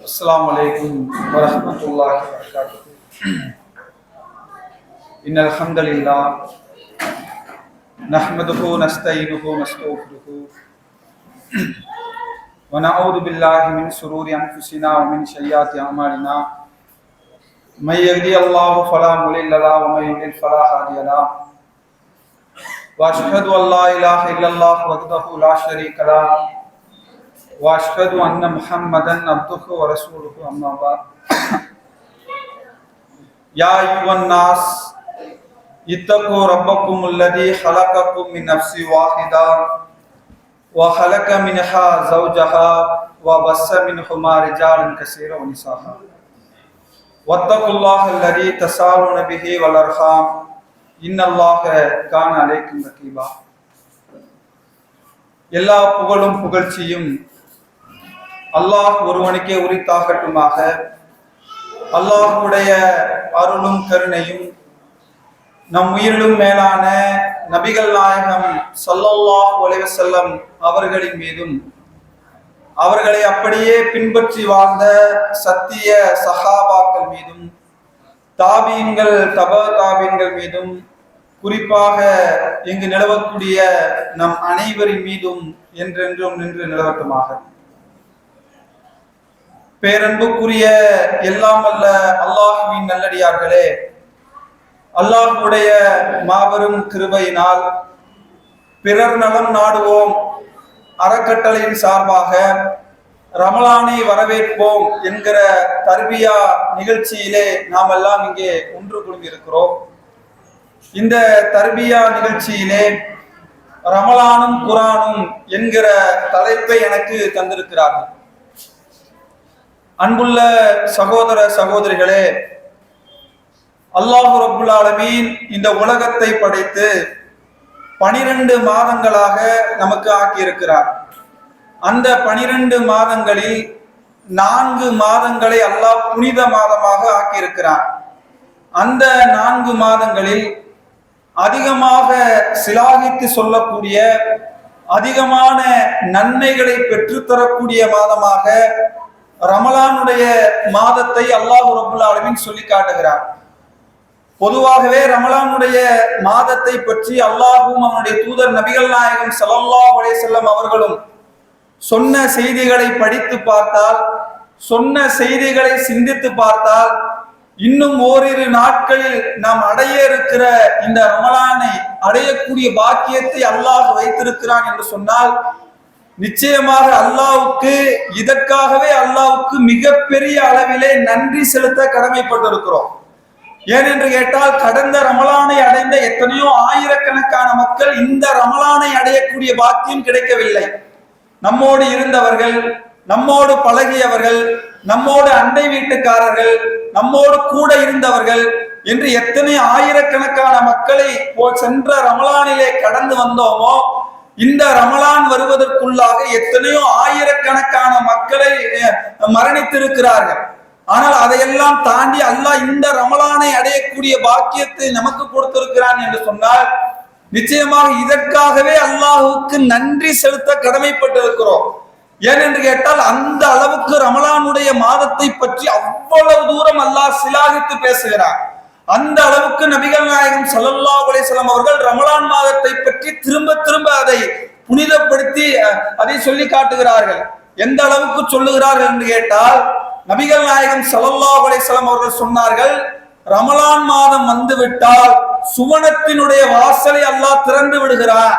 अस्सलामु अलैकुम वरहमतुल्लाहि वबरकातुहू। इन्नल हम्दुलिल्लाह नहमदुहु नस्तईनुहु नस्तगफिरुहु व नऊज़ु बिल्लाहि मिन शुरूरि अनफुसिना व मिन सय्यिआति अमालिना मय यहदिहिल्लाहु फला मुदिल्ल लहु व मय युद्लिल फला हादिय लहु व अशहदु अल्ला इलाहा इल्लल्लाह वहदहु ला शरीका लहु वाशहदु अन्न मुहम्मदन अब्दुहु व रसूलुहु अम्मा बाद। या अय्युहन नास इत्तक़ू रब्बकुमुल्लज़ी खलक़कुम मिन नफ्सिन वाहिदा व खलक़ मिनहा ज़ौजहा व बस्स मिनहुमा रिजालन कसीरन व निसाअ वत्तक़ुल्लाहल्लज़ी तसाअलून बिही वल अर्हाम इन्नल्लाह कान अलैकुम रक़ीबा। எல்லா புகழும் புகழ்ச்சியும் அல்லாஹ் ஒருவனுக்கே உரித்தாகட்டுமாக. அல்லாஹ்வுடைய அருளும் கருணையும் நம் உயிரிலும் மேலான நபிகள் நாயகம் ஸல்லல்லாஹு அலைஹி வஸல்லம் அவர்களின் மீதும் அவர்களை அப்படியே பின்பற்றி வாழ்ந்த சத்திய சஹாபாக்கள் மீதும் தாபீன்கள் தபா தாபீன்கள் மீதும் குறிப்பாக இங்கு நிலவக்கூடிய நம் அனைவரின் மீதும் என்றென்றும் நின்று நிலவட்டுமாக. பேரன்புக்குரிய எல்லாம் வல்ல அல்லாஹ்வின் நல்லடியார்களே, அல்லாஹ்வுடைய மாபெரும் கிருபையினால் பிறர் நலம் நாடுவோம் அறக்கட்டளையின் சார்பாக ரமலானை வரவேற்போம் என்கிற தர்பியா நிகழ்ச்சியிலே நாம் எல்லாம் இங்கே ஒன்று கூடியிருக்கிறோம். இந்த தர்பியா நிகழ்ச்சியிலே ரமலானும் குரானும் என்கிற தலைப்பை எனக்கு தந்திருக்கிறார்கள். அன்புள்ள சகோதர சகோதரிகளே, அல்லாஹ் ரப்புல் ஆலமீன் இந்த உலகத்தை படைத்து 12 மாதங்களாக நமக்கு ஆக்கியிருக்கிறார். அந்த 12 மாதங்களில் 4 மாதங்களை அல்லாஹ் புனித மாதமாக ஆக்கியிருக்கிறார். அந்த 4 மாதங்களில் அதிகமாக சிலாகித்து சொல்லக்கூடிய அதிகமான நன்மைகளை பெற்றுத்தரக்கூடிய மாதமாக ரமலானுடைய மாதத்தை அல்லாஹ் ரப்புல் ஆலமீன் சொல்லி காட்டுகிறார். பொதுவாகவே ரமலானுடைய மாதத்தை பற்றி அல்லாஹும் அவனுடைய தூதர் நபிகள் நாயகம் ஸல்லல்லாஹு அலைஹி வஸல்லம் அவர்களும் சொன்ன செய்திகளை படித்து பார்த்தால், சொன்ன செய்திகளை சிந்தித்து பார்த்தால், இன்னும் ஓரிரு நாட்களில் நாம் அடைய இருக்கிற இந்த ரமலானை அடையக்கூடிய பாக்கியத்தை அல்லாஹ் வைத்திருக்கிறான் என்று சொன்னால், நிச்சயமாக அல்லாஹ்வுக்கு இதற்காகவே அல்லாஹ்வுக்கு மிகப்பெரிய அளவிலே நன்றி செலுத்த கடமைப்பட்டிருக்கிறோம். ஏனென்று கேட்டால், கடந்த ரமலானை அடைந்த எத்தனையோ ஆயிரக்கணக்கான மக்கள் இந்த ரமலானை அடையக்கூடிய பாக்கியம் கிடைக்கவில்லை. நம்மோடு இருந்தவர்கள், நம்மோடு பழகியவர்கள், நம்மோடு அண்டை வீட்டுக்காரர்கள், நம்மோடு கூட இருந்தவர்கள் என்று எத்தனை ஆயிரக்கணக்கான மக்களை சென்ற ரமலானிலே கடந்து வந்தோமோ, இந்த ரமலான் வருவதற்குள்ளாக எத்தனையோ ஆயிரக்கணக்கான மக்களை மரணித்திருக்கிறார்கள். ஆனால் அதையெல்லாம் தாண்டி அல்லாஹ் இந்த ரமலானை அடையக்கூடிய பாக்கியத்தை நமக்கு கொடுத்திருக்கிறான் என்று சொன்னால், நிச்சயமாக இதற்காகவே அல்லாஹுக்கு நன்றி செலுத்த கடமைப்பட்டிருக்கிறோம். ஏனென்று கேட்டால், அந்த அளவுக்கு ரமலானுடைய மாதத்தை பற்றி அவ்வளவு தூரம் அல்லாஹ் சிலாகித்து பேசுகிறார். அந்த அளவுக்கு நபிகள் நாயகம் ஸல்லல்லாஹு அலைஹி வஸல்லம் அவர்கள் ரமலான் மாதத்தை பற்றி திரும்ப திரும்ப அதை புனிதப்படுத்தி அதை சொல்லி காட்டுகிறார்கள். எந்த அளவுக்கு சொல்லுகிறார்கள் என்று கேட்டால், நபிகள் நாயகம் ஸல்லல்லாஹு அலைஹி வஸல்லம் அவர்கள் சொன்னார்கள், ரமலான் மாதம் வந்துவிட்டால் சுவனத்தினுடைய வாசலை அல்லாஹ் திறந்து விடுகிறான்.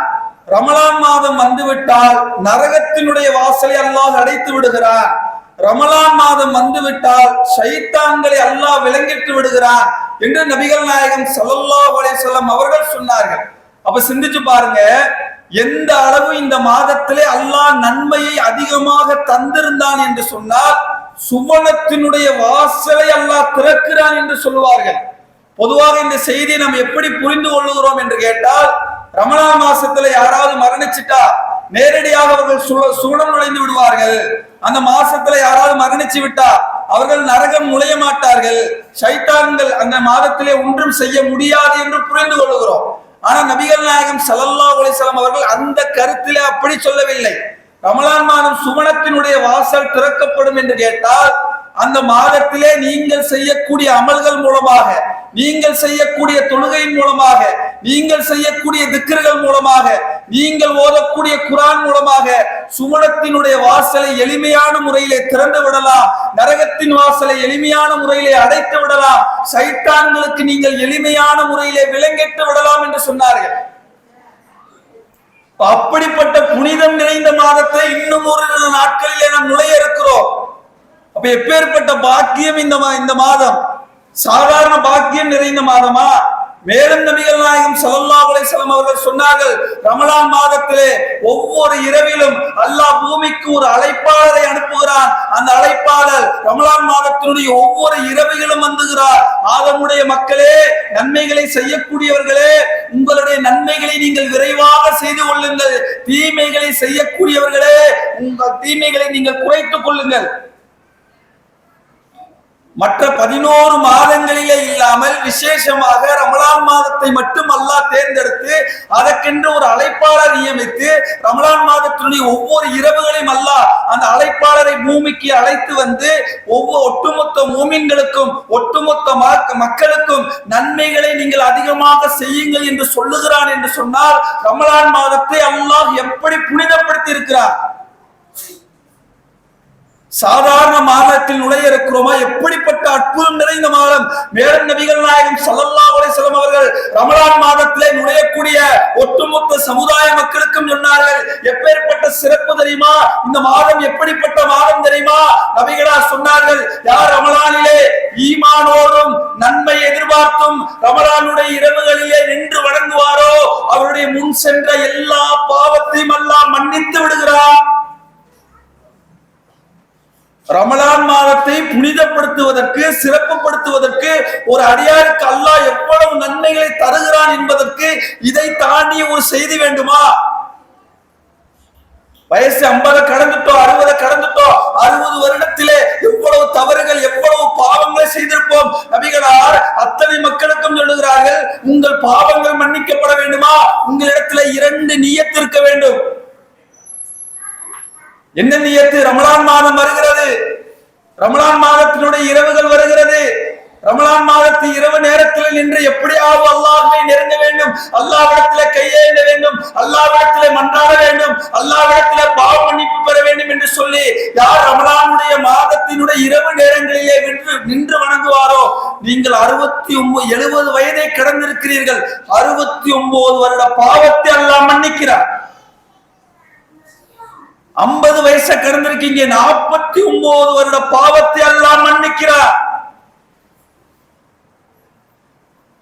ரமலான் மாதம் வந்துவிட்டால் நரகத்தினுடைய வாசலை அல்லாஹ் அடைத்து விடுகிறான். ரமலான் மாதம் வந்துவிட்டால் ஷைத்தான்களை அல்லாஹ் விலங்கிட்டு விடுகிறான் என்று நபிகள் நாயகம் ஸல்லல்லாஹு அலைஹி வஸல்லம் அவர்கள் சொன்னார்கள். அப்ப சிந்திச்சு பாருங்க, எந்த அளவு இந்த மாதத்திலே அல்லாஹ் நன்மையை அதிகமாக தந்திருந்தான் என்று சொன்னால், சுவனத்தினுடைய வாசலை அல்லாஹ் திறக்கிறான் என்று சொல்லுவார்கள். பொதுவாக இந்த செய்தியை நாம் எப்படி புரிந்து கொள்ளுகிறோம் என்று கேட்டால், ரமலான் மாசத்துல யாராவது மரணிச்சுட்டா நேரடியாக அவர்கள் சுவனம் நுழைந்து விடுவார்கள். அந்த மாசத்துல யாராவது மரணிச்சு விட்டா அவர்கள் நரகம் நுழைய மாட்டார்கள். ஷைத்தான்கள் அந்த மாதத்திலே ஒன்றும் செய்ய முடியாது என்று புரிந்து கொள்ளுகிறோம். ஆனா நபிகள் நாயகம் ஸல்லல்லாஹு அலைஹி வஸல்லம் அவர்கள் அந்த கருத்திலே அப்படி சொல்லவில்லை. ரமலான் மாதம் சுவனத்தினுடைய வாசல் திறக்கப்படும் என்று கேட்டால், அந்த மாதத்திலே நீங்கள் செய்யக்கூடிய அமல்கள் மூலமாக, நீங்கள் செய்யக்கூடிய தொழுகையின் மூலமாக, நீங்கள் செய்யக்கூடிய திக்ர்கள் மூலமாக, நீங்கள் ஓதக்கூடிய குர்ஆன் மூலமாக சுவனத்தினுடைய வாசலை எளிமையான முறையிலே திறந்து விடலாம், நரகத்தின் வாசலை எளிமையான முறையிலே அடைத்து விடலாம், சைத்தான்களுக்கு நீங்கள் எளிமையான முறையிலே விலங்கிட்டு விடலாம் என்று சொன்னார்கள். அப்படிப்பட்ட புனிதம் நிறைந்த மாதத்தை இன்னும் ஒரு நாட்களிலே நாம் நுழைய இருக்கிறோம். அப்ப எப்பேற்பட்ட பாக்கியம் இந்த மாதம்! சாதாரண பாக்கியம் நிறைந்த மாதமா? மேலும் நபிகள் நாயகம் ஸல்லல்லாஹு அலைஹி வஸல்லம் அவர்கள் சொன்னார்கள், ரமலான் மாதத்திலே ஒவ்வொரு இரவிலும் அல்லாஹ் பூமிக்கு ஒரு அழைப்பாளரை அனுப்புகிறான். அந்த அழைப்பாளர் ரமலான் மாதத்தினுடைய ஒவ்வொரு இரவிலும் வந்துகிறார். ஆதமுடைய மக்களே, நன்மைகளை செய்யக்கூடியவர்களே, உங்களுடைய நன்மைகளை நீங்கள் விரைவாக செய்து கொள்ளுங்கள். தீமைகளை செய்யக்கூடியவர்களே, உங்கள் தீமைகளை நீங்கள் குறைத்துக் கொள்ளுங்கள். மற்ற 11 மாதங்களிலே இல்லாமல் விசேஷமாக ரமலான் மாதத்தை மட்டும் அல்லாஹ் தேர்ந்தெடுத்து அதற்கென்று ஒரு அழைப்பாளர் நியமித்து ரமலான் மாதத்தினுடைய ஒவ்வொரு இரவுகளையும் அல்லாஹ் அந்த அழைப்பாளரை பூமிக்கு அழைத்து வந்து ஒட்டுமொத்த மூமின்களுக்கும் ஒட்டுமொத்த மக்களுக்கும் நன்மைகளை நீங்கள் அதிகமாக செய்யுங்கள் என்று சொல்லுகிறான் என்று சொன்னால் ரமலான் மாதத்தை அல்லாஹ் எப்படி புனிதப்படுத்தி இருக்கிறார்! சாதாரண மாதத்தில் நுழைய இருக்கிறோமா? எப்படிப்பட்ட அற்புதம் நிறைந்த மாதம்! மேலும் நபிகள் நாயகம் ஸல்லல்லாஹு அலைஹி வஸல்லம் அவர்கள் ரமலான் மாதத்திலே நுழையக்கூடிய ஒட்டுமொத்த சமுதாய மக்களுக்கும் சொன்னார்கள், எப்பேற்பட்ட சிறப்பு தெரியுமா? இந்த மாதம் எப்படிப்பட்ட மாதம் தெரியுமா? நபிகளார் சொன்னார்கள், யார் ரமலானிலே ஈமானோடும் நன்மை எதிர்பார்த்தும் ரமலானுடைய இரவுகளிலே நின்று வணங்குவாரோ அவருடைய முன் சென்ற எல்லா பாவத்தையும் அல்லாஹ் மன்னித்து விடுகிறார். ரமலான் மாதத்தை புனிதப்படுத்துவதற்கு, சிறப்புப்படுத்துவதற்கு ஒரு அடியாருக்கு அல்லாஹ் எவ்வளவு நன்மைகளை தருகிறான் என்பதற்கு இதை தாண்டிய ஒரு செய்தி வேண்டுமா? வயசு 50 கடந்துட்டோம், 60 கடந்துட்டோம், 60 வருடத்திலே எவ்வளவு தவறுகள், எவ்வளவு பாவங்களை செய்திருப்போம். நபிகளார் அத்தனை மக்களுக்கும் சொல்லுகிறார்கள், உங்கள் பாவங்கள் மன்னிக்கப்பட வேண்டுமா? உங்களிடத்திலே 2 நியத்து இருக்க வேண்டும். என்ன நியத்து? ரமலான் மாதம் வருகிறது, ரமலான் மாதத்தினுடைய இரவுகள் வருகிறது. ரமலான் மாதத்து இரவு நேரத்தில் நின்று எப்படியாவது அல்லாஹ்வை நெருங்க வேண்டும், அல்லாஹ்விடத்திலே கையேந்த வேண்டும், அல்லாஹ்விடத்திலே மன்றாட வேண்டும், அல்லாஹ்விடத்திலே பாவ மன்னிப்பு பெற வேண்டும் என்று சொல்லி யார் ரமலானுடைய மாதத்தினுடைய இரவு நேரங்களிலே நின்று வணங்குவாரோ, நீங்கள் 70 வயதை கடந்திருக்கிறீர்கள், 69 வருட பாவத்தை அல்லாஹ் மன்னிக்கிறார். 50 வயசை கடந்திருக்கீங்க, 49 வருட பாவத்தை அல்லாஹ் மன்னிக்கிறார்.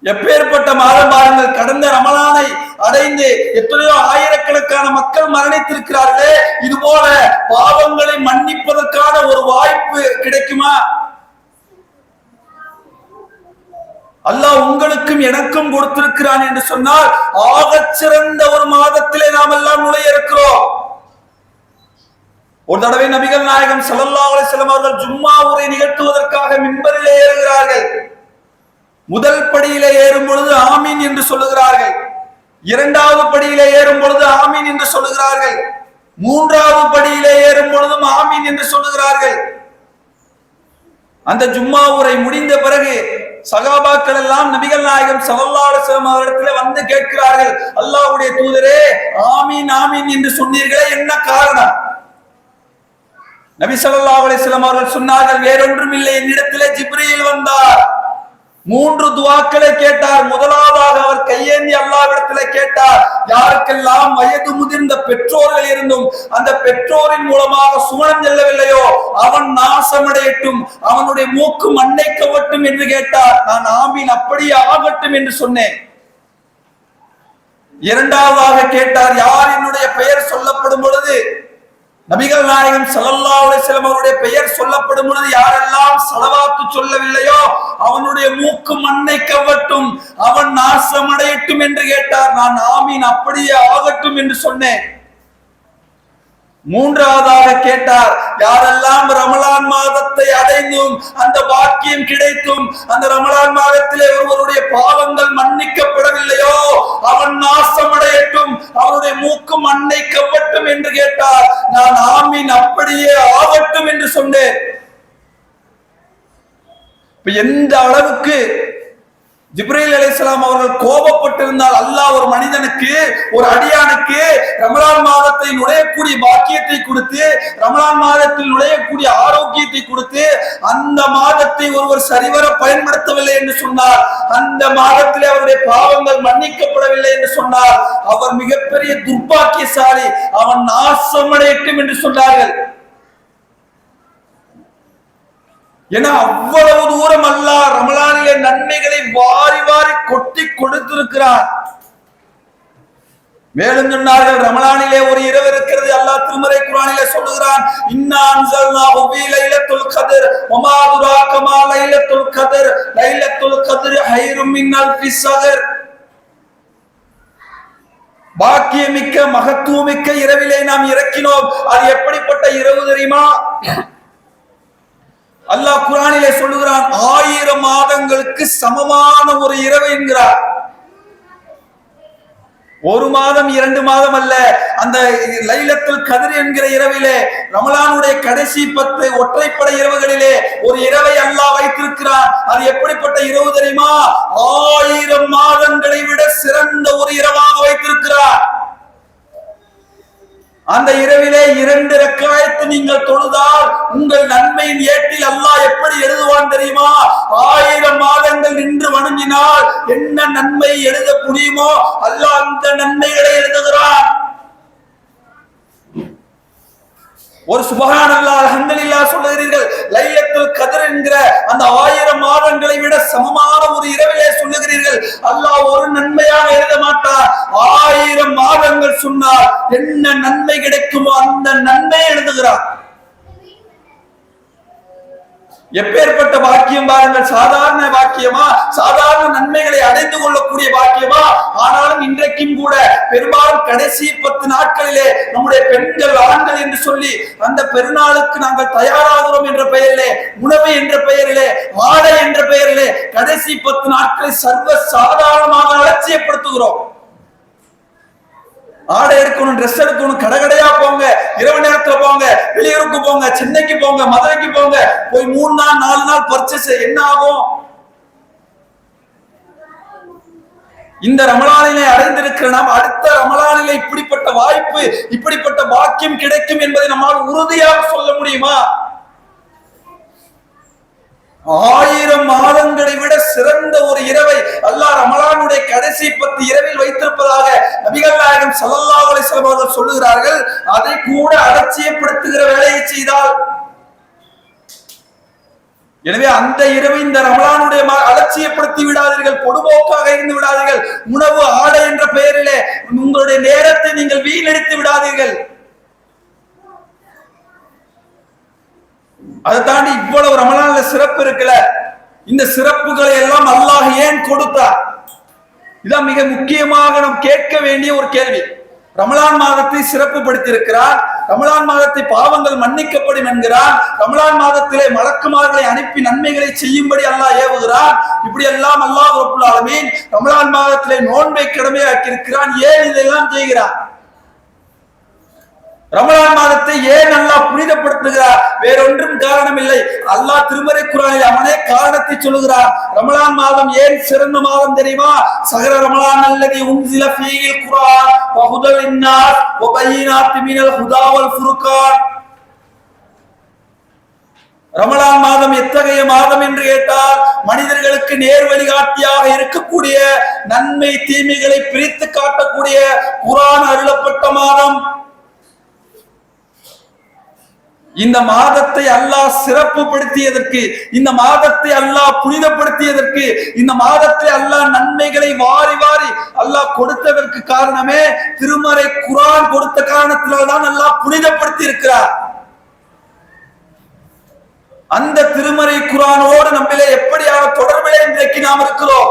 எப்பேற்பட்ட மாதம் பாருங்கள்! கடந்த ரமலானை அடைந்து எத்தனையோ ஆயிரக்கணக்கான மக்கள் மரணித்திருக்கிறார்களே, இது போல பாவங்களை மன்னிப்பதற்கான ஒரு வாய்ப்பு கிடைக்குமா? அல்லாஹ் உங்களுக்கும் எனக்கும் கொடுத்திருக்கிறான் என்று சொன்னால் ஆகச் சிறந்த ஒரு மாதத்திலே நாம் எல்லாம் நுழைய இருக்கிறோம். ஒரு தடவை நபிகள் நாயகம் ஸல்லல்லாஹு அலைஹி வஸல்லம் அவர்கள் ஜும்மா உரை நிகழ்த்துவதற்காக மிம்பரிலே ஏறுகிறார்கள். முதல் படியிலே ஏறும் பொழுது ஆமீன் என்று சொல்லுகிறார்கள், 2வது படியிலே ஏறும் பொழுது ஆமீன் என்று சொல்லுகிறார்கள், 3வது படியிலே ஏறும் பொழுதும் ஆமீன் என்று சொல்லுகிறார்கள். அந்த ஜும்மா உரை முடிந்த பிறகு சகாபாக்கள் எல்லாம் நபிகள் நாயகம் ஸல்லல்லாஹு அலைஹி வஸல்லம் அவரிடத்திலே வந்து கேட்கிறார்கள், அல்லாஹ்வுடைய தூதரே, ஆமீன் ஆமீன் என்று சொன்னீர்களே, என்ன காரணம்? நபி ஸல்லல்லாஹு அலைஹி வஸல்லம் அவர்கள் சொன்னார்கள், வேறொன்றும் இல்லை, என்னிடத்திலே ஜிப்ரீல் வந்தார், 3 துஆக்களை கேட்டார். முதலாவதாக அவர் கையேந்தி அல்லாஹ்விடத்திலே கேட்டார், யாருக்கெல்லாம் வயது முதிர்ந்த பெற்றோர்கள் இருந்தும் அந்த பெற்றோரின் மூலமாக சுவனம் செல்லவில்லையோ அவன் நாசமடையட்டும், அவனுடைய மூக்கு மண்ணை கவட்டும் என்று கேட்டார். நான் ஆமீன், அப்படியே ஆகட்டும் என்று சொன்னேன். 2வதாக கேட்டார், யார் என்னுடைய பெயர் சொல்லப்படும் பொழுது, நபிகள் நாயகம் ஸல்லல்லாஹு அலைஹி வஸல்லம் அவருடைய பெயர் சொல்லப்படும் பொழுது யாரெல்லாம் ஸலவாத்து சொல்லவில்லையோ அவனுடைய மூக்கு மண்ணை கவ்வட்டும், அவன் நாசமடையட்டும் என்று கேட்டார். நான் ஆமீன், அப்படியே ஆகட்டும் என்று சொன்னேன். 3வதாக கேட்டார், யாரெல்லாம் ரமலான் மாதத்தை அடைந்தும் அந்த பாக்கியம் கிடைத்தும் அந்த ரமலான் மாதத்திலே ஒருவருடைய பாவங்கள் மன்னிக்கப்படவில்லையோ அவன் நாசமடையட்டும், அவனுடைய மூக்கு மண்ணை கவ்வட்டும் என்று கேட்டார். நான் ஆமீன், அப்படியே ஆகட்டும் என்று சொன்னேன். இப்ப எந்த அளவுக்கு ஜிப்ரீல் அலைஹிஸ்ஸலாம் அவர்கள் கோபப்பட்டிருந்தால் அல்லாஹ் ஒரு மனிதனுக்கு, ஒரு அடியானுக்கு ரமலான் மாதத்தை நுழையக்கூடிய பாக்கியத்தை கொடுத்து, ரமலான் மாதத்தில் நுழையக்கூடிய ஆரோக்கியத்தை கொடுத்து, அந்த மாதத்தை ஒருவர் சரிவர பயன்படுத்தவில்லை என்று சொன்னார், அந்த மாதத்திலே அவருடைய பாவங்கள் மன்னிக்கப்படவில்லை என்று சொன்னார், அவர் மிகப்பெரிய துர்பாக்கியசாலி, அவன் நாசமடையட்டும் என்று சொன்னார்கள். ஏன்னா அவ்வளவு தூரம் அல்லாஹ் ரமலானிலே நன்மைகளை வாரி வாரி கொட்டி கொடுத்திருக்கிறார். மேலும் சொன்னார்கள், ரமலானிலே ஒரு இரவு இருக்கிறது. அல்லாஹ் திருமறை குர்ஆனிலே சொல்லுகிறான், இன்னா அன்ஸல்னாஹு ஃபீ லைலத்துல் கத்ர் வமா அத்ராக மா லைலத்துல் கத்ர் லைலத்துல் கத்ர் ஹைரும் மின் அல்ஃபி ஷஹர். பாக்கியமிக்க மகத்துவமிக்க இரவிலே நாம் இறக்கினோம். அது எப்படிப்பட்ட இரவு தெரியுமா? அல்லாஹ் குர்ஆனிலே சொல்லுகிறான், 1000 மாதங்களுக்கு சமமான ஒரு இரவு என்கிறார். ஒரு மாதம் 2 மாதம் அல்ல, அந்த லைலத்துல் கத்ர் என்கிற இரவிலே, ரமலானுடைய கடைசி 10 ஒற்றைப்படை இரவுகளிலே ஒரு இரவை அல்லாஹ் வைத்திருக்கிறான். அது எப்படிப்பட்ட இரவு தெரியுமா? 1000 மாதங்களை விட சிறந்த ஒரு இரவாக வைத்திருக்கிறார். அந்த இரவிலே 2 ரக்காயத்து நீங்கள் தொழுதால் உங்கள் நன்மையின் ஏட்டில் அல்லாஹ் எப்படி எழுதுவான் தெரியுமா? 1000 மாதங்கள் நின்று வணங்கினால் என்ன நன்மை எழுத முடியுமோ அல்லாஹ் அந்த நன்மைகளை எழுதுகிறான். ஒரு சுப்ஹானல்லாஹ் அல்ஹம்துலில்லாஹ் சொல்லுகிறீர்கள். லைலத்துல் கத்ர் என்கிற அந்த 1000 மாதங்களை விட சமமான ஒரு இரவிலே சொல்லுகிறீர்கள். அல்லாஹ் ஒரு நன்மையாக எழுத மாட்டார். 1000 மாதங்கள் சொன்னால் என்ன நன்மை கிடைக்குமோ அந்த நன்மை எழுதுகிறார். எப்பேற்பட்ட பாக்கியம் பாருங்கள்! சாதாரண பாக்கியமா? சாதாரண நன்மைகளை அடைந்து கொள்ளக்கூடிய பாக்கியமா? ஆனாலும் இன்றைக்கும் கூட பெரும்பாலும் கடைசி 10 நாட்களிலே நம்முடைய பெண்கள், ஆண்கள் என்று சொல்லி அந்த பெருநாளுக்கு நாங்கள் தயாராகிறோம் என்ற பெயரிலே, உணவு என்ற பெயரிலே, ஆடை என்ற பெயரிலே கடைசி 10 நாட்களை சர்வ சாதாரணமாக அலட்சியப்படுத்துகிறோம். ஆடை எடுக்கணும், ட்ரெஸ் எடுக்கணும், கடையா போங்க, இரவு நேரத்துல போங்க, வெளியூருக்கு போங்க, சென்னைக்கு போங்க, மதுரைக்கு போங்க, போய் 3 நாள் 4 நாள் பர்ச்சேஸ். என்ன ஆகும்? இந்த ரமலானிலே அடைந்திருக்கிற நாம் அடுத்த ரமலானிலே இப்படிப்பட்ட வாய்ப்பு, இப்படிப்பட்ட பாக்கியம் கிடைக்கும் என்பதை நம்மால் உறுதியாக சொல்ல முடியுமா? 1000 மாதங்களை விட சிறந்த ஒரு இரவை அல்லாஹ் ரமலானுடைய கடைசி 10 இரவில் வைத்திருப்பதாக நபிகள் நாயகம் ஸல்லல்லாஹு அலைஹி வஸல்லம் அவர்கள் சொல்லுகிறார்கள். அதை கூட அலட்சியப்படுத்துகிற வேலையை செய்தால், எனவே அந்த இரவை இந்த ரமலானுடைய அலட்சியப்படுத்தி விடாதீர்கள், பொதுபோக்காக இருந்து விடாதீர்கள். உணவு, ஆடை என்ற பெயரிலே உங்களுடைய நேரத்தை நீங்கள் வீணடித்து விடாதீர்கள். அதை தாண்டி இவ்வளவு ரமலான்ல சிறப்பு இருக்குல்ல, இந்த சிறப்புகளை எல்லாம் அல்லாஹ் ஏன் கொடுத்தார்? இதான் மிக முக்கியமாக நாம் கேட்க வேண்டிய ஒரு கேள்வி. ரமலான் மாதத்தை சிறப்பு படுத்தியிருக்கிறார், ரமலான் மாதத்தை பாவங்கள் மன்னிக்கப்படும் என்கிறார், ரமலான் மாதத்திலே மலக்குமார்களை அனுப்பி நன்மைகளை செய்யும்படி அல்லாஹ் ஏவுகிறார். இப்படி எல்லாம் அல்லாஹ் ரப்புல் ஆலமீன் ரமலான் மாதத்திலே நோன்பை கடமையாக்கி இருக்கிறான். ஏன் இதெல்லாம் செய்கிறார்? ரமலான் மாதத்தை ஏன் அல்லாஹ் புனிதப்படுத்துகிறார்? வேறொன்றும் காரணம் இல்லை. அல்லாஹ் திருமறை குர்ஆனில் அவனே காரணத்தை சொல்லுகிறார். ரமலான் மாதம் ஏன் சிறந்த மாதம் தெரியுமா? ஷஹ்ர ரமலான் அல்லதி உன்ஸில ஃபீஹில் குர்ஆன் வ ஹுதல் லின்னாஸ் வ பையினாத்தி மினல் ஹுதா வல் ஃபுர்கான். ரமலான் மாதம் எத்தகைய மாதம் என்று கேட்டால், மனிதர்களுக்கு நேர் வழிகாட்டியாக இருக்கக்கூடிய, நன்மை தீமைகளை பிரித்து காட்டக்கூடிய குர்ஆன் அருளப்பட்ட மாதம். இந்த மாதத்தை அல்லாஹ் சிறப்பு படுத்தியதற்கு, இந்த மாதத்தை அல்லாஹ் புனிதப்படுத்தியதற்கு, இந்த மாதத்தை அல்லாஹ் நன்மைகளை வாரி வாரி அல்லாஹ் கொடுத்ததற்கு காரணமே திருமறை குர்ஆன் கொடுத்த காரணத்தினால் தான் அல்லாஹ் புனிதப்படுத்தி இருக்கிறார். அந்த திருமறை குர்ஆனோடு நம்மிலே எப்படியான தொடர்பிலே இன்றைக்கு நாம் இருக்கிறோம்?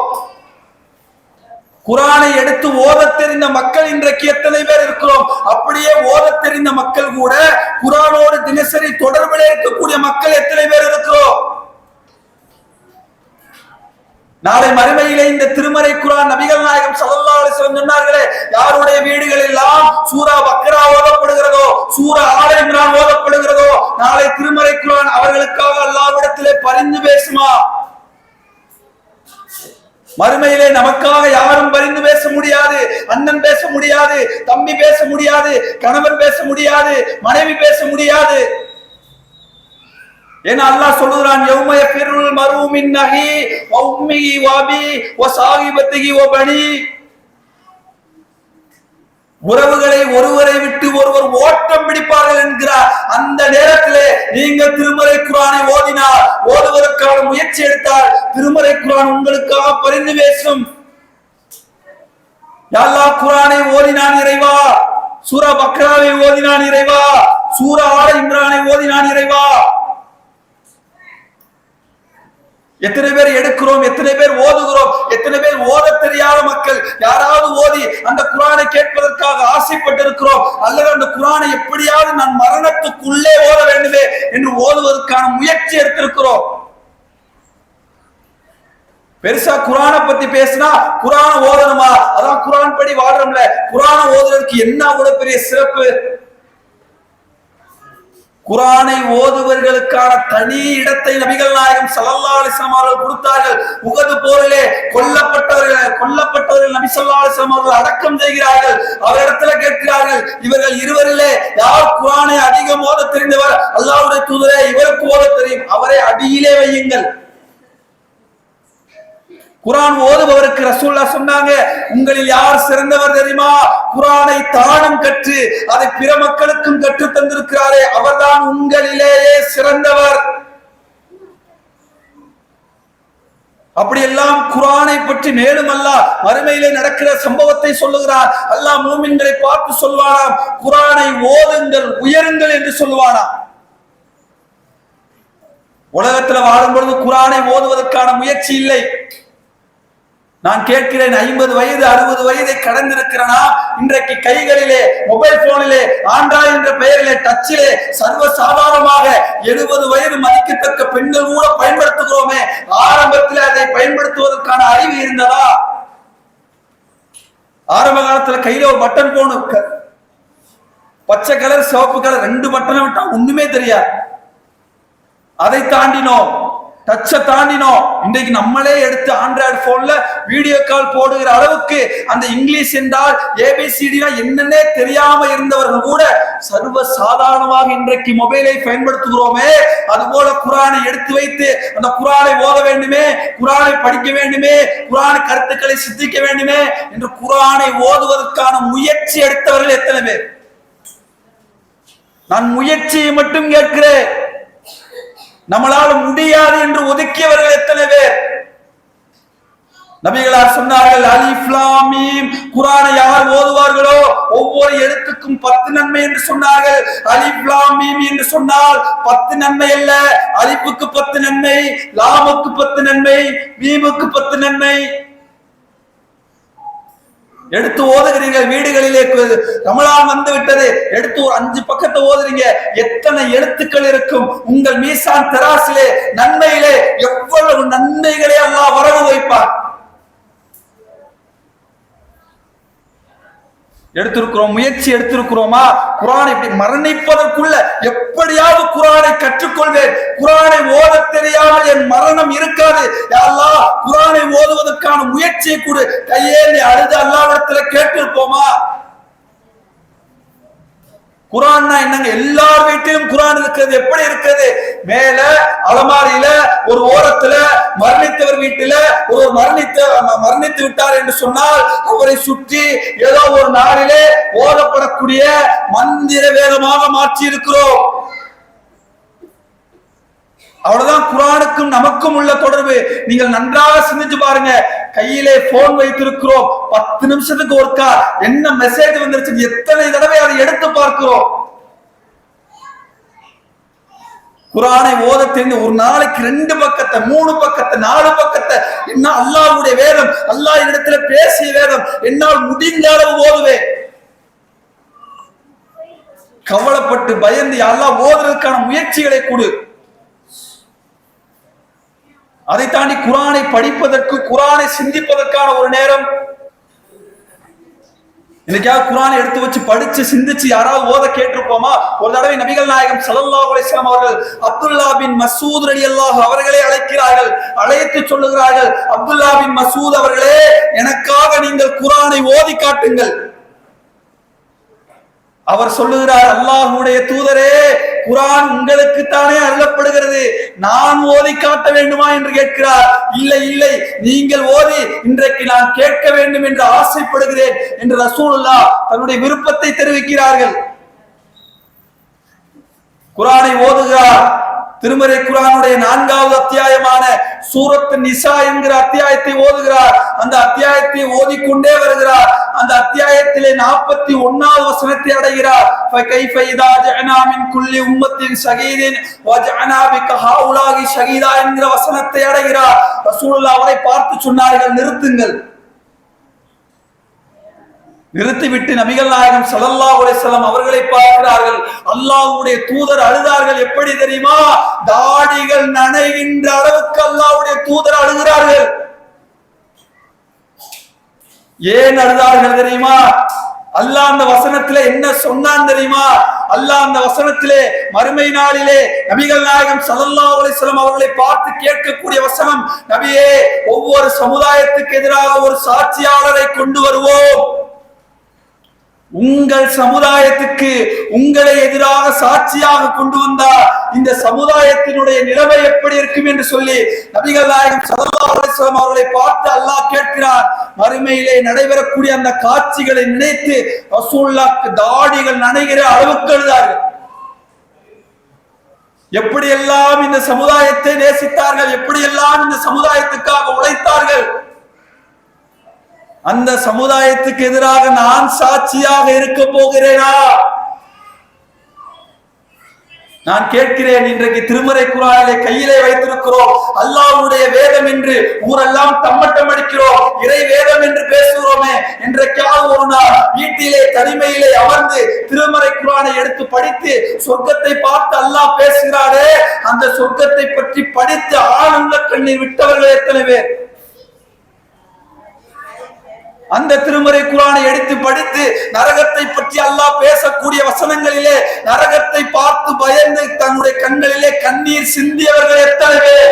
குர்ஆனை எடுத்து ஓதத் தெரிந்த மக்கள் இன்றைக்கு எத்தனை பேர் இருக்கிறோம்? அப்படியே ஓதத் தெரிந்த மக்கள் கூட குர்ஆனோடு தினசரி தொடர்பில் இருக்கக்கூடிய மக்கள் எத்தனை பேர் இருக்கிறோம்? நாளை மறுமையிலே இந்த திருமறை குர்ஆன் நபிகள் நாயகம் ஸல்லல்லாஹு அலைஹி வஸல்லம் சொன்னார்களே, யாருடைய வீடுகளில் எல்லாம் சூரா பக்ரா ஓதப்படுகிறதோ, சூரா ஆல இம்ரான் ஓதப்படுகிறதோ, நாளை திருமறை குர்ஆன் அவர்களுக்காக அல்லாஹ்விடத்திலே பரிந்து பேசுமா? மறுமையிலே நமக்காக யாரும் பரிந்து பேச முடியாது. அண்ணன் பேச முடியாது, தம்பி பேச முடியாது, கணவன் பேச முடியாது, மனைவி பேச முடியாது. ஏன்னா அல்லாஹ் சொல்லுகிறான், யௌம யஃபிருல் மர்உ மின் அஹி வ உம்மிஹி வ அபீஹி வ ஸாஹிபத்திஹி வ பனி. உறவுகளை ஒருவரை விட்டு ஒருவர் ஓட்டம் பிடிப்பார்கள் என்கிறார். அந்த நேரத்திலே நீங்கள் திருமறை குர்ஆனை ஓதினார், ஓதுவதற்கான முயற்சி எடுத்தால் திருமறை குர்ஆன் உங்களுக்காக பரிந்து பேசும். யா அல்லாஹ், குர்ஆனை ஓதினான் இறைவா, சூரா பக்ராவை ஓதினான் இறைவா, சூரா ஆல இம்ரானை ஓதினான் இறைவா. எத்தனை பேர் எடுக்கிறோம், எத்தனை பேர் ஓதுகிறோம், எத்தனை பேர் ஓத தெரியாத மக்கள் யாராவது ஓதி அந்த குர்ஆனை கேட்பதற்காக ஆசைப்பட்டிருக்கிறோம், அல்லது அந்த குர்ஆனை எப்படியாவது நான் மரணத்துக்குள்ளே ஓத வேண்டுமே என்று ஓதுவதற்கான முயற்சி எடுத்திருக்கிறோம். பெருசா குர்ஆனை பத்தி பேசினா குர்ஆனை ஓதணுமா, அதான் குர்ஆன் படி வாழ்றோம்ல, குர்ஆனை ஓதுறதுக்கு என்ன அவ்வளவு பெரிய சிறப்பு? குர்ஆனை ஓதுவர்களுக்கான தனி இடத்தை நபிகள் நாயகம் ஸல்லல்லாஹு அலைஹி வஸல்லம் அவர்கள் கொடுத்தார்கள். உஹது போரிலே கொல்லப்பட்டவர்கள் நபி ஸல்லல்லாஹு அலைஹி வஸல்லம் அவர்கள் அடக்கம் செய்கிறார்கள். அவரிடத்துல கேட்கிறார்கள், இவர்கள் இருவரிலே யார் குர்ஆனை அதிகம் ஓத தெரிந்தவர்? அல்லாஹ்வுடைய தூதரே, இவருக்கு ஓத தெரியும், அவரை அடியிலே வையுங்கள். குர்ஆன் ஓதுபவருக்கு ரசூலுல்லாஹ் சொன்னாங்க, உங்களில் யார் சிறந்தவர் தெரியுமா? குர்ஆனை தானும் கற்று அதை பிற மக்களுக்கும் கற்று தந்திருக்கிறாரே, அவர்தான் உங்களிலேயே சிறந்தவர். அப்படியெல்லாம் குர்ஆனை பற்றி மேலும் அல்லாஹ் மறுமையிலே நடக்கிற சம்பவத்தை சொல்லுகிறார். அல்லாஹ் மூமின்களை பார்த்து சொல்வானாம், குர்ஆனை ஓதுங்கள், உயருங்கள் என்று சொல்லுவானாம். உலகத்தில் வாழும் பொழுது குர்ஆனை ஓதுவதற்கான முயற்சி இல்லை. நான் கேட்கிறேன், 50 வயது 60 வயதை கடந்திருக்கிறனா இன்றைக்கு கைகளிலே மொபைல் போனிலே ஆண்ட்ராய்டு என்ற பெயரிலே டச்சிலே சர்வ சாதாரணமாக 70 வயது மதிக்கத்தக்க பெண்கள் கூட பயன்படுத்துகிறோமே, ஆரம்பத்தில் அதை பயன்படுத்துவதற்கான அறிவு இருந்ததா? ஆரம்ப காலத்துல கையில ஒரு பட்டன் போன், பச்சை கலர் சிவப்பு கலர் 2 பட்டனை விட்டா ஒண்ணுமே தெரியாது. அதை தாண்டினோம், டச்சை தாண்டினோம். இன்றைக்கு நம்மளே எடுத்து ஆண்ட்ராய்டு போன்ல வீடியோ கால் போடுகிற அளவுக்கு அந்த இங்கிலீஷ் என்றால் ஏபிசிடினா என்னன்னே தெரியாம இருந்தவர்கள் கூட சர்வ சாதாரணமாக இன்றைக்கு மொபைலை பயன்படுத்துகிறோமே. அதுபோல குர்ஆனை எடுத்து வைத்து அந்த குர்ஆனை ஓத வேண்டுமே, குர்ஆனை படிக்க வேண்டுமே, குர்ஆன் கருத்துக்களை சிந்திக்க வேண்டுமே என்று குர்ஆனை ஓதுவதற்கான முயற்சி எடுத்தவர்கள் எத்தனை பேர்? நான் முயற்சியை மட்டும் கேட்கிறேன், நம்மளால முடியாது என்று ஒதுக்கியவர்கள் எத்தனை பேர்? நபிகளார் சொன்னார்கள், அலிஃப் லாம் மீம், குர்ஆனை யார் ஓதுவார்களோ ஒவ்வொரு எழுத்துக்கும் 10 நன்மை என்று சொன்னார்கள். அலிஃப் லாம் மீம் என்று சொன்னால் 10 நன்மை அல்ல, அலிஃபுக்கு 10 நன்மை, லாமுக்கு 10 நன்மை, மீமுக்கு 10 நன்மை. எடுத்து ஓதுகிறீர்கள் வீடுகளிலே, ரமலான் வந்து விட்டது, எடுத்து ஒரு 5 பக்கத்தை ஓதுறீங்க, எத்தனை எழுத்துக்கள் இருக்கும்? உங்கள் மீசான் தராசிலே நன்மையிலே எவ்வளவு நன்மைகளை அல்லாஹ் வரவு வைப்பார். எடுத்திருக்கிறோம், முயற்சி எடுத்திருக்கிறோமா? குர்ஆனை இப்படி மரணிப்பதற்குள்ள எப்படியாவது குர்ஆனை கற்றுக்கொள்வேன், குர்ஆனை ஓத தெரியாமல் என் மரணம் இருக்காது, யா அல்லாஹ் குர்ஆனை ஓதுவதற்கான முயற்சியை கொடு, கையேந்தி அழுது அல்லாஹ்விடத்துல கேட்டிருப்போமா? குர்ஆன்னா என்னங்க? எல்லார் வீட்டிலும் குர்ஆன் இருக்கிறது. எப்படி இருக்கிறது? மேல அலமாரியில ஒரு ஓரத்துல, மரணித்தவர் வீட்டில ஒரு மரணித்து விட்டார் என்று சொன்னால் அவரை சுற்றி ஏதோ ஒரு நாளிலே ஓதப்படக்கூடிய மந்திர வேதமாக மாற்றி இருக்கிறோம். அவ்வளவுதான் குர்ஆனுக்கும் நமக்கும் உள்ள தொடர்பு. நீங்கள் நன்றாக சிந்திச்சு பாருங்க, கையிலே போன் வைத்திருக்கிறோம், 10 நிமிஷத்துக்கு ஒருக்கா என்ன மெசேஜ் வந்துருச்சு, எத்தனை தடவை அதை எடுத்து பார்க்கிறோம். குர்ஆனை ஓத தெரிந்து ஒரு நாளைக்கு 2 பக்கத்தை 3 பக்கத்தை 4 பக்கத்தை என்ன அல்லாஹ்வுடைய வேதம், அல்லாஹ் இடத்துல பேசிய வேதம், என்னால் முடிந்த அளவு ஓதுவேன். கவலைப்பட்டு பயந்து அல்லாஹ் ஓதுறதுக்கான முயற்சிகளை கொடு. அதை தாண்டி குர்ஆனை படிப்பதற்கு, குர்ஆனை சிந்திப்பதற்கான ஒரு நேரம். இன்னைக்காவது குர்ஆனை எடுத்து வச்சு படிச்சு சிந்திச்சு யாராவது ஓத கேட்டிருப்போமா? ஒரு தடவை நபிகள் நாயகம் ஸல்லல்லாஹு அலைஹி வஸல்லம் அவர்கள் அப்துல்லா பின் மஸ்ஊத் ரலியல்லாஹு அவர்களை அழைக்கிறார்கள். அழைத்து சொல்லுகிறார்கள், அப்துல்லா பின் மஸ்ஊத் அவர்களே, எனக்காக நீங்கள் குர்ஆனை ஓதி காட்டுங்கள். அவர் சொல்லுகிறார், அல்லாஹ்வுடைய தூதரே, குர்ஆன் உங்களுக்கு தானே அருளப்படுகிறது, நான் ஓதி காட்ட வேண்டுமா என்று கேட்கிறார். இல்லை இல்லை, நீங்கள் ஓதி இன்றைக்கு நான் கேட்க வேண்டும் என்று ஆசைப்படுகிறேன் என்று ரசூலுல்லாஹ் தன்னுடைய விருப்பத்தை தெரிவிக்கிறார்கள். குர்ஆனை ஓதுகிறார். திருமறை குர்ஆனுடைய 4வது அத்தியாயமான சூரத்து நிசா என்கிற அத்தியாயத்தை ஓதுகிறார். அந்த அத்தியாயத்தை ஓதிக்கொண்டே வருகிறார். அந்த அத்தியாயத்திலே 41வது வசனத்தை அடைகிறார். ஃபகைஃப இதா ஜஅனா மின் குல்லி உம்மத்தின் ஷஹீதின் வஜஅனா பிக ஹாஉலாஹி ஷஹீதா என்கிற வசனத்தை அடைகிறார். ரசூலுல்லாஹ் அவரை பார்த்து சொன்னார்கள், நிறுத்துங்கள். நிறுத்திவிட்டு நபிகள் நாயகம் ஸல்லல்லாஹு அலைஹி வஸல்லம் அவர்களை பார்க்கிறார்கள். அல்லாஹ்வுடைய தூதர் அழுதார்கள். எப்படி தெரியுமா? தாடிகள் நனைகின்ற அளவுக்கு அல்லாஹ்வுடைய தூதர் அழுகிறார்கள். ஏன் அழுதார்கள் தெரியுமா? அல்லாஹ் அந்த வசனத்திலே என்ன சொன்னான் தெரியுமா? அல்லாஹ் அந்த வசனத்திலே மறுமை நாளிலே நபிகள் நாயகம் ஸல்லல்லாஹு அலைஹி வஸல்லம் அவர்களை பார்த்து கேட்கக்கூடிய வசனம், நபியே, ஒவ்வொரு சமுதாயத்துக்கு எதிராக ஒரு சாட்சியாளரை கொண்டு வருவோம். உங்கள் சமுதாயத்துக்கு உங்களை எதிராக சாட்சியாக கொண்டு வந்தார் இந்த சமுதாயத்தினுடைய நிலைமை எப்படி இருக்கும் என்று சொல்லி நபிகள் நாயகம் ஸல்லல்லாஹு அலைஹி வஸல்லம் அவர்களை பார்த்து அல்லாஹ் கேட்கிறார். மறுமையிலே நடைபெறக்கூடிய அந்த காட்சிகளை நினைத்து ரசூலுல்லாஹ்க்கு தாடிகள் நனைகிற அளவுக்கு அழுதார்கள். எப்படியெல்லாம் இந்த சமுதாயத்தை நேசித்தார்கள், எப்படியெல்லாம் இந்த சமுதாயத்துக்காக உழைத்தார்கள். அந்த சமுதாயத்துக்கு எதிராக நான் சாட்சியாக இருக்க போகிறேனா? நான் கேட்கிறேன். இன்றைக்கு திருமறை குர்ஆனை கையிலே வைத்திருக்கிறோம். அல்லாஹ்வுடைய வேதம் என்று ஊரெல்லாம் தம்மட்டம் அடிக்கிறோம், இறை வேதம் என்று பேசுகிறோமே. இன்றைக்காவது ஒரு நாள் வீட்டிலே தனிமையிலே அமர்ந்து திருமறை குர்ஆனை எடுத்து படித்து சொர்க்கத்தை பார்த்து அல்லாஹ் பேசுகிறாரே, அந்த சொர்க்கத்தை பற்றி படித்து ஆனந்த கண்ணீர் விட்டவர்கள் எத்தனை பேர்? அந்த திருமறை குர்ஆனை எடுத்து படித்து நரகத்தை பற்றி அல்லாஹ் பேசக்கூடிய வசனங்களிலே நரகத்தை பார்த்து பயந்து தன்னுடைய கண்களிலே கண்ணீர் சிந்தியவர்கள் எத்தனை பேர்?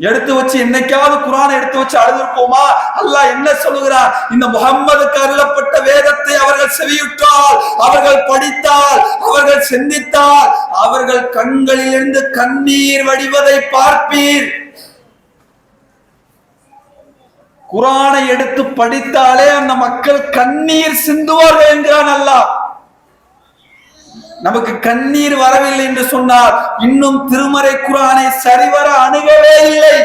எடுத்து வச்சு என்னைக்காவது குர்ஆனை எடுத்து வச்சு அழுதுருப்போமா? அல்லாஹ் என்ன சொல்லுகிறார்? இந்த முஹம்மதுக்கு அருளப்பட்ட வேதத்தை அவர்கள் செவியுற்றால், அவர்கள் படித்தால், அவர்கள் சிந்தித்தால், அவர்கள் கண்களிலிருந்து கண்ணீர் வடிவதை பார்ப்பீர். குர்ஆனை எடுத்து படித்தாலே அந்த மக்கள் கண்ணீர் சிந்துவார்கள் என்கிறான் அல்லாஹ். நமக்கு கண்ணீர் வரவில்லை என்று சொன்னால் இன்னும் திருமறை குர்ஆனை சரிவர அணுகவே இல்லை,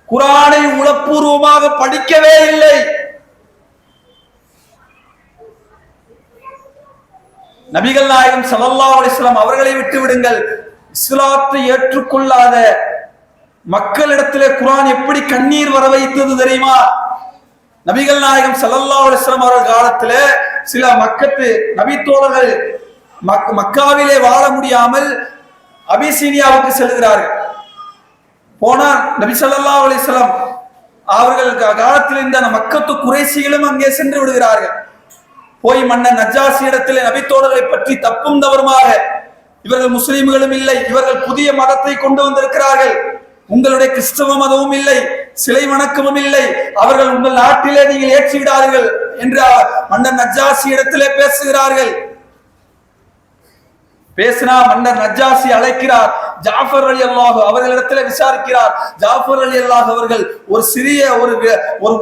குர்ஆனை உளப்பூர்வமாக படிக்கவே இல்லை. நபிகள் நாயகம் ஸல்லல்லாஹு அலைஹி வஸல்லம் அவர்களை விட்டு விடுங்கள், இஸ்லாத்தை ஏற்றுக்கொள்ளாத மக்களிடத்திலே குர்ஆன் எப்படி கண்ணீர் வர வைத்தது தெரியுமா? நபிகள் நாயகம் ஸல்லல்லாஹு அலைஹி வஸல்லம் அவர்கள் காலத்திலே சில மக்கத்து நபித்தோழர்கள் மக்காவிலே வாழ முடியாமல் அபிசீனியாவுக்கு செல்கிறார்கள். போனா நபி ஸல்லல்லாஹு அலைஹி வஸல்லம் அவர்கள் காலத்தில் இருந்த மக்கத்து குறைஷிகளும் அங்கே சென்று விடுகிறார்கள். போய் மன்னர் நஜ்ஜாசி இடத்திலே நபித்தோழர்களை பற்றி தப்பும் தவறுமாக, இவர்கள் முஸ்லிம்களும் இல்லை, இவர்கள் புதிய மதத்தை கொண்டு வந்திருக்கிறார்கள், உங்களுடைய கிறிஸ்தவ மதமும் இல்லை, சிலை வணக்கமும் இல்லை, அவர்கள் உங்கள் நாட்டிலே நீங்கள் ஏற்றி விடார்கள் என்று மன்னர் நஜ்ஜாசி இடத்திலே பேசுகிறார்கள். பேசினா மன்னர் நஜ்ஜாசி அழைக்கிறார். ஜாஃபர் ரலியல்லாஹு அவர்களிடத்திலே விசாரிக்கிறார். ஜாஃபர் ரலியல்லாஹு அவர்கள் ஒரு சிறிய ஒரு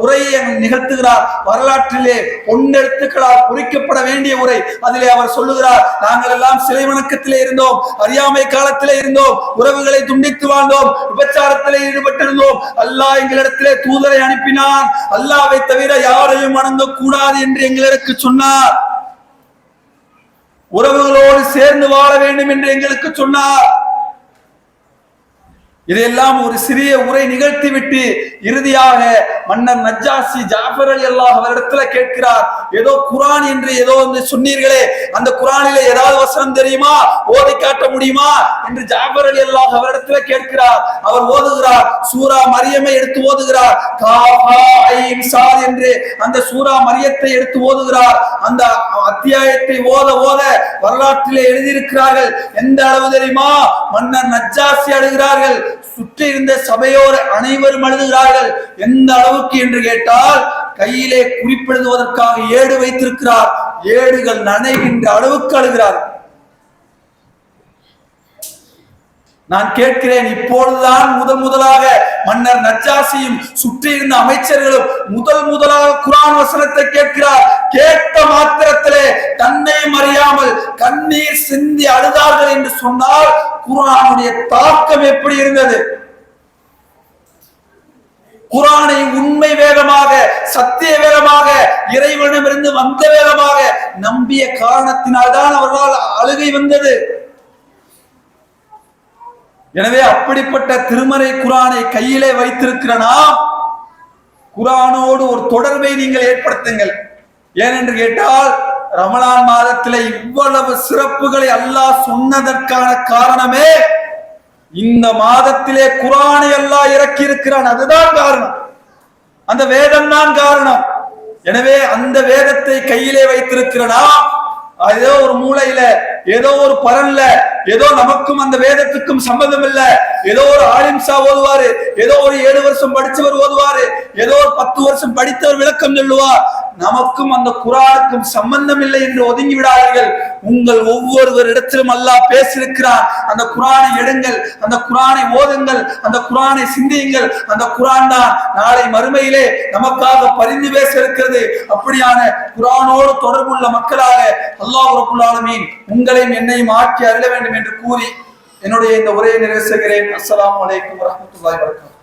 உரையை நிகழ்த்துகிறார். வரலாற்றிலே பொன்னெழுத்துக்களால் குறிக்கப்பட வேண்டிய உரை. அதிலே அவர் சொல்லுகிறார், நாங்கள் எல்லாம் சிலை வணக்கத்திலே இருந்தோம், அறியாமை காலத்திலே இருந்தோம், உறவுகளை துண்டித்து வாழ்ந்தோம், விபச்சாரத்திலே ஈடுபட்டிருந்தோம். அல்லாஹ் எங்களிடத்திலே தூதரை அனுப்பினான், அல்லாஹ்வை தவிர யாரையும் வணங்க கூடாது என்று எங்களுக்கு சொன்னார், உறவுகளோடு சேர்ந்து வாழ வேண்டும் என்று எங்களுக்கு சொன்னார். இதையெல்லாம் ஒரு சிறிய உரை நிகழ்த்திவிட்டு இறுதியாக மன்னர் நஜ்ஜாசி ஜாஃபர் ரலியல்லாஹு அவரிடத்துல கேட்கிறார், ஏதோ குர்ஆன் என்று ஏதோ சொன்னீர்களே, அந்த குர்ஆனிலே ஏதாவது வசனம் தெரியுமா, ஓதி காட்ட முடியுமா என்று ஜாஃபர் ரலியல்லாஹு அவரிடத்துல கேட்கிறார். அவர் ஓதுகிறார், சூரா மரியமை எடுத்து ஓதுகிறார். காஃபா ஐன் சாத் என்று அந்த சூரா மரியத்தை எடுத்து ஓதுகிறார். அந்த அத்தியாயத்தை ஓத ஓத வரலாற்றிலே எழுதியிருக்கிறார்கள். எந்த அளவு தெரியுமா, மன்னர் நஜ்ஜாசி அழுகிறார்கள், சுற்றி இருந்த சபையோர் அனைவரும் அழுகிறார்கள். எந்த அளவுக்கு என்று கேட்டால், கையிலே குறிப்பிடுவதற்காக ஏடு வைத்திருக்கிறார், ஏடுகள் நனைகின்ற அளவுக்கு அழுகிறார். நான் கேட்கிறேன், இப்பொழுதுதான் முதலாக மன்னர் நஜ்ஜாசியும் சுற்றி இருந்த அமைச்சர்களும் முதலாக குர்ஆன் வசனத்தை கேட்கிறார். கேட்ட மாத்திரத்திலே தன்னை அறியாமல் கண்ணீர் சிந்தி அழுதார்கள் என்று சொன்னால் குர்ஆனுடைய தாக்கம் எப்படி இருந்தது? குர்ஆனை உண்மை வேகமாக, சத்திய வேகமாக, இறைவனிடமிருந்து வந்த வேகமாக நம்பிய காரணத்தினால்தான் அவர்களால் அழுகை வந்தது. எனவே அப்படிப்பட்ட திருமறை குர்ஆனை கையிலே வைத்திருக்கிற நாம் குர்ஆனோடு ஒரு தொடர்பை நீங்கள் ஏற்படுத்துங்கள். ஏனென்று கேட்டால், ரமலான் மாதத்திலே இவ்வளவு சிறப்புகளை அல்லாஹ் சொன்னதற்கான காரணமே இந்த மாதத்திலே குர்ஆனை அல்லாஹ் இறக்கி இருக்கிறான். அதுதான் காரணம், அந்த வேதம் தான் காரணம். எனவே அந்த வேதத்தை கையிலே வைத்திருக்கிற நாம் ஏதோ ஒரு மூலையில, ஏதோ ஒரு பரன்ல, ஏதோ நமக்கும் அந்த வேதத்துக்கும் சம்பந்தம் இல்ல, ஏதோ ஒரு ஆலிம்சா ஓதுவாரு, ஏதோ ஒரு 7 வருஷம் படிச்சவர் ஓதுவாரு, ஏதோ ஒரு 10 வருஷம் படித்தவர் விளக்கம் சொல்லுவார், நமக்கும் அந்த குர்ஆனுக்கும் சம்பந்தம் இல்லை என்று ஒதுங்கி விடாதீர்கள். உங்கள் ஒவ்வொருவரிடத்திலும் அல்லாஹ் பேசியிருக்கிறான். அந்த குர்ஆனை எடுங்கள், அந்த குர்ஆனை ஓதுங்கள், அந்த குர்ஆனை சிந்தியுங்கள். அந்த குர்ஆன் தான் நாளை மறுமையிலே நமக்காக பரிந்து பேச இருக்கிறது. அப்படியான குர்ஆனோடு தொடர்புள்ள மக்களாக அல்லாஹ் ரப்பல் ஆலமீன் உங்களையும் என்னையும் ஆக்கி அருள வேண்டும் என்று கூறி என்னுடைய இந்த உரையை நிறைவு செய்கிறேன். அஸ்ஸலாமு அலைக்கும் வரஹ்மத்துல்லாஹி வபரகாத்துஹு.